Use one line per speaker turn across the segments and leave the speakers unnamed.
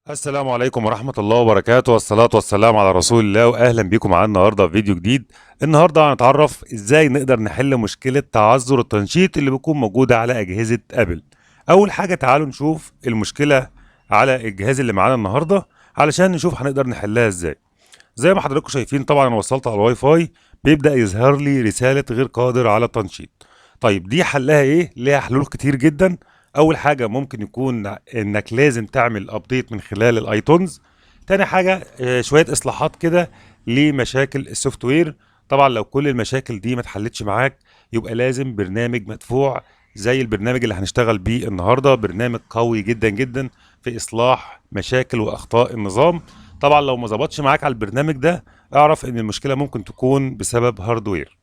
السلام عليكم ورحمة الله وبركاته، والصلاة والسلام على رسول الله، وأهلا بيكم معانا النهاردة في فيديو جديد. النهاردة هنتعرف إزاي نقدر نحل مشكلة تعذر التنشيط اللي بتكون موجودة على أجهزة أبل. أول حاجة تعالوا نشوف المشكلة على الجهاز اللي معانا النهاردة علشان نشوف هنقدر نحلها إزاي. زي ما حضراتكم شايفين طبعا أنا وصلت على الواي فاي، بيبدأ يظهر لي رسالة غير قادر على التنشيط. طيب دي حلها إيه؟ ليها حلول كتير جدا. اول حاجه ممكن يكون انك لازم تعمل ابديت من خلال الايتونز. تاني حاجه شويه اصلاحات كده لمشاكل السوفت وير. طبعا لو كل المشاكل دي ما اتحلتش معاك يبقى لازم برنامج مدفوع زي البرنامج اللي هنشتغل بيه النهارده، برنامج قوي جدا جدا في اصلاح مشاكل واخطاء النظام. طبعا لو ما ظبطش معاك على البرنامج ده اعرف ان المشكله ممكن تكون بسبب هاردوير.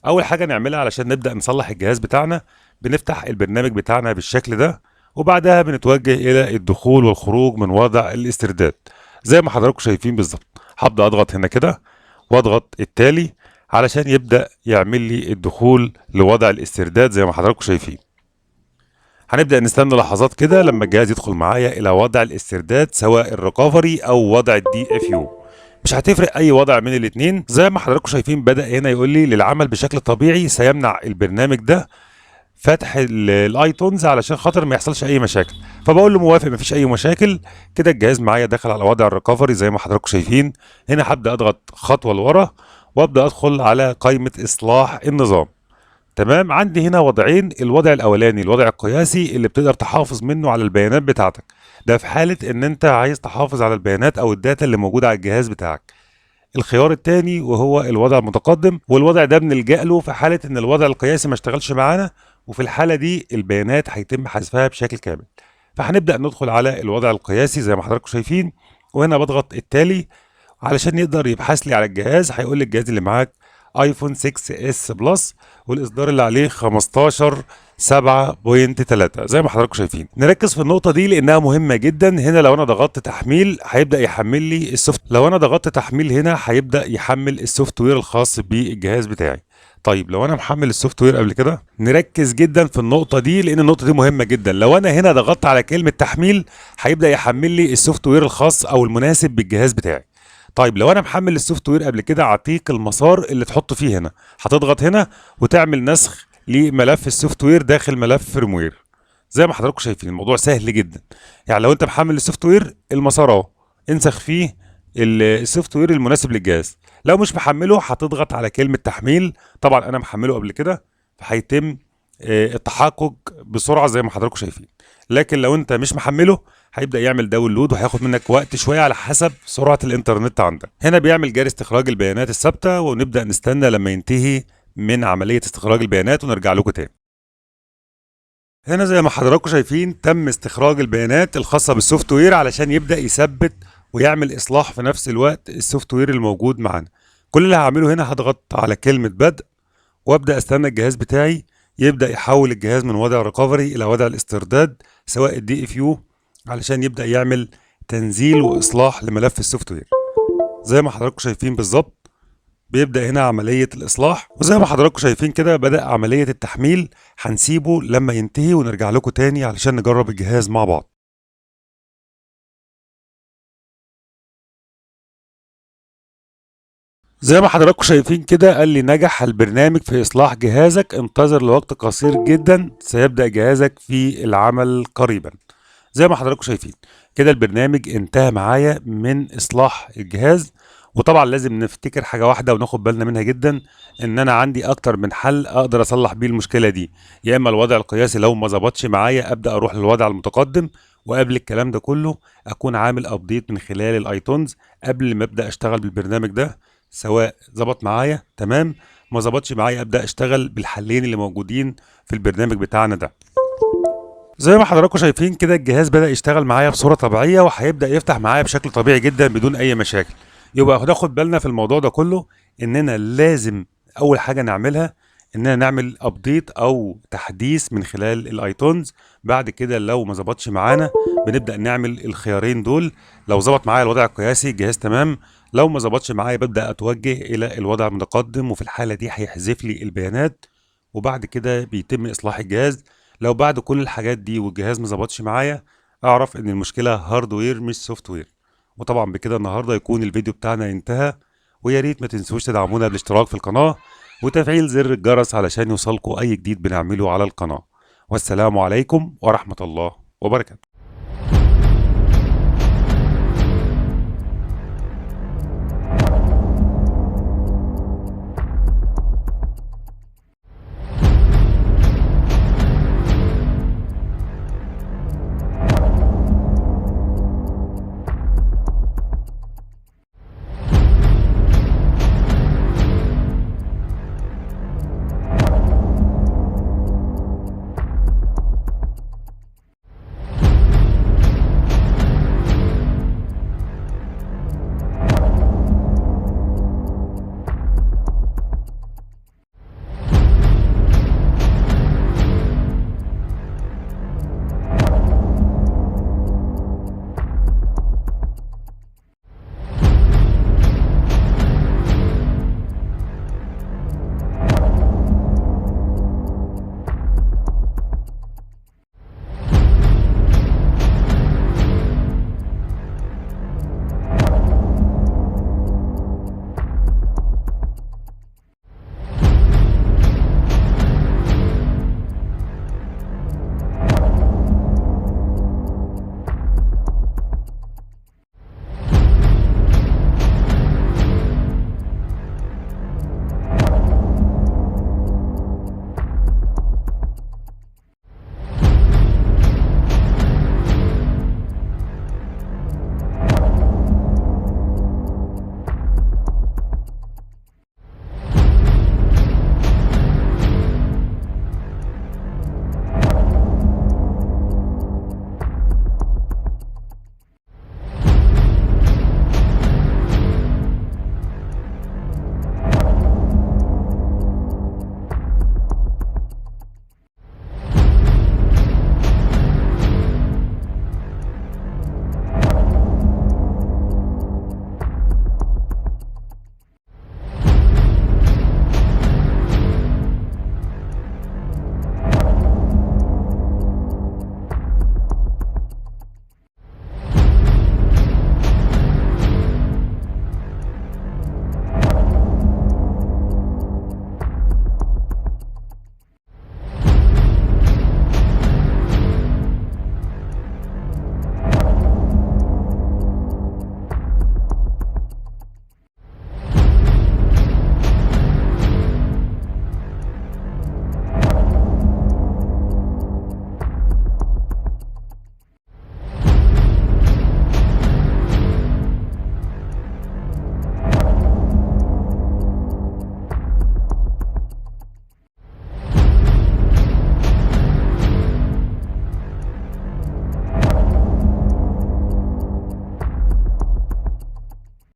اول حاجه نعملها علشان نبدا نصلح الجهاز بتاعنا، بنفتح البرنامج بتاعنا بالشكل ده، وبعدها بنتوجه الى الدخول والخروج من وضع الاسترداد زي ما حضراتكم شايفين بالظبط. هبدا اضغط هنا كده واضغط التالي علشان يبدا يعمل لي الدخول لوضع الاسترداد زي ما حضراتكم شايفين. هنبدا نستنى لحظات كده لما الجهاز يدخل معايا الى وضع الاسترداد، سواء الريكفري او وضع الدي اف يو. مش هتفرق اي وضع من الاثنين. زي ما حضراتكم شايفين بدأ هنا يقول لي للعمل بشكل طبيعي سيمنع البرنامج ده فتح الايتونز علشان خاطر ما يحصلش اي مشاكل، فبقول له موافق مفيش اي مشاكل. كده الجهاز معايا داخل على وضع الريكفري زي ما حضراتكم شايفين. هنا هبدأ اضغط خطوة لورا وابدأ ادخل على قائمة اصلاح النظام. تمام، عندي هنا وضعين. الوضع الاولاني الوضع القياسي اللي بتقدر تحافظ منه على البيانات بتاعتك، ده في حالة ان انت عايز تحافظ على البيانات او الداتا اللي موجودة على الجهاز بتاعك. الخيار التاني وهو الوضع المتقدم، والوضع ده بنلجأ له في حالة ان الوضع القياسي ما اشتغلش معانا، وفي الحالة دي البيانات هيتم حذفها بشكل كامل. فهنبدأ ندخل على الوضع القياسي زي ما حضراتكم شايفين، وهنا بضغط التالي علشان يقدر يبحث لي على الجهاز. هيقول لي الجهاز اللي معاك ايفون 6 اس بلس والاصدار اللي عليه 15 7.3 زي ما حضراتكم شايفين. نركز في النقطة دي لأنها مهمة جدا. هنا لو أنا ضغطت تحميل هيبدأ يحمل لي السوفت، لو أنا ضغطت تحميل هنا هيبدأ يحمل السوفت وير الخاص بالجهاز بتاعي. طيب لو أنا محمل السوفت وير قبل كده، نركز جدا في النقطة دي لأن النقطة دي مهمة جدا. لو أنا هنا ضغطت على كلمة تحميل هيبدأ يحمل لي السوفت وير الخاص أو المناسب بالجهاز بتاعي. طيب لو انا محمل السوفت وير قبل كده اعطيك المسار اللي تحطه فيه هنا، هتضغط هنا وتعمل نسخ لملف السوفت وير داخل ملف فيرموير. زي ما حضراتكم شايفين الموضوع سهل جدا. يعني لو انت محمل السوفت وير المسار اهو، انسخ فيه السوفت وير المناسب للجهاز. لو مش محمله هتضغط على كلمة تحميل. طبعا انا محمله قبل كده فهيتم التحقق بسرعة زي ما حضراتكم شايفين. لكن لو انت مش محمله هيبدأ يعمل داونلود وهياخد منك وقت شوية على حسب سرعة الإنترنت عندك. هنا بيعمل جاري استخراج البيانات الثابتة، ونبدأ نستنى لما ينتهي من عملية استخراج البيانات ونرجع لكم تاني. هنا زي ما حضراتكم شايفين تم استخراج البيانات الخاصة بالسوفت وير علشان يبدأ يثبت ويعمل إصلاح في نفس الوقت السوفت وير الموجود معانا. كل اللي هعمله هنا هضغط على كلمة بدء وابدأ استنى الجهاز بتاعي يبدأ يحول الجهاز من وضع ريكفري إلى وضع الاسترداد سواء الدي اف يو، علشان يبدأ يعمل تنزيل وإصلاح لملف السوفت وير. زي ما حضراتكم شايفين بالظبط بيبدأ هنا عملية الإصلاح، وزي ما حضراتكم شايفين كده بدأ عملية التحميل. هنسيبه لما ينتهي ونرجع لكم تاني علشان نجرب الجهاز مع بعض. زي ما حضراتكم شايفين كده قال لي نجح البرنامج في إصلاح جهازك، انتظر لوقت قصير جدا سيبدأ جهازك في العمل قريبا. زي ما حضراتكم شايفين كده البرنامج انتهى معايا من إصلاح الجهاز. وطبعا لازم نفتكر حاجة واحدة وناخد بالنا منها جدا، ان انا عندي اكتر من حل اقدر اصلح بيه المشكلة دي. يا اما الوضع القياسي لو ما ظبطش معايا ابدأ اروح للوضع المتقدم، وقبل الكلام ده كله اكون عامل ابديت من خلال الايتونز قبل ما ابدأ اشتغل بالبرنامج ده. سواء ظبط معايا تمام، ما ظبطش معايا ابدأ اشتغل بالحلين اللي موجودين في البرنامج بتاعنا ده. زي ما حضراتكم شايفين كده الجهاز بدأ يشتغل معايا بصورة طبيعية وهيبدأ يفتح معايا بشكل طبيعي جدا بدون أي مشاكل. يبقى ناخد بالنا في الموضوع ده كله إننا لازم أول حاجة نعملها إننا نعمل أبديت أو تحديث من خلال الأيتونز. بعد كده لو ما ظبطش معانا بنبدأ نعمل الخيارين دول. لو ظبط معايا الوضع القياسي الجهاز تمام، لو ما ظبطش معايا ببدأ أتوجه إلى الوضع المتقدم، وفي الحالة دي هيحذف لي البيانات وبعد كده بيتم إصلاح الجهاز. لو بعد كل الحاجات دي والجهاز ما ظبطش معايا اعرف ان المشكلة هاردوير مش سوفت وير. وطبعا بكده النهاردة يكون الفيديو بتاعنا انتهى، ويا ريت ما تنسوش تدعمونا بالاشتراك في القناة وتفعيل زر الجرس علشان يوصلكوا اي جديد بنعمله على القناة. والسلام عليكم ورحمة الله وبركاته.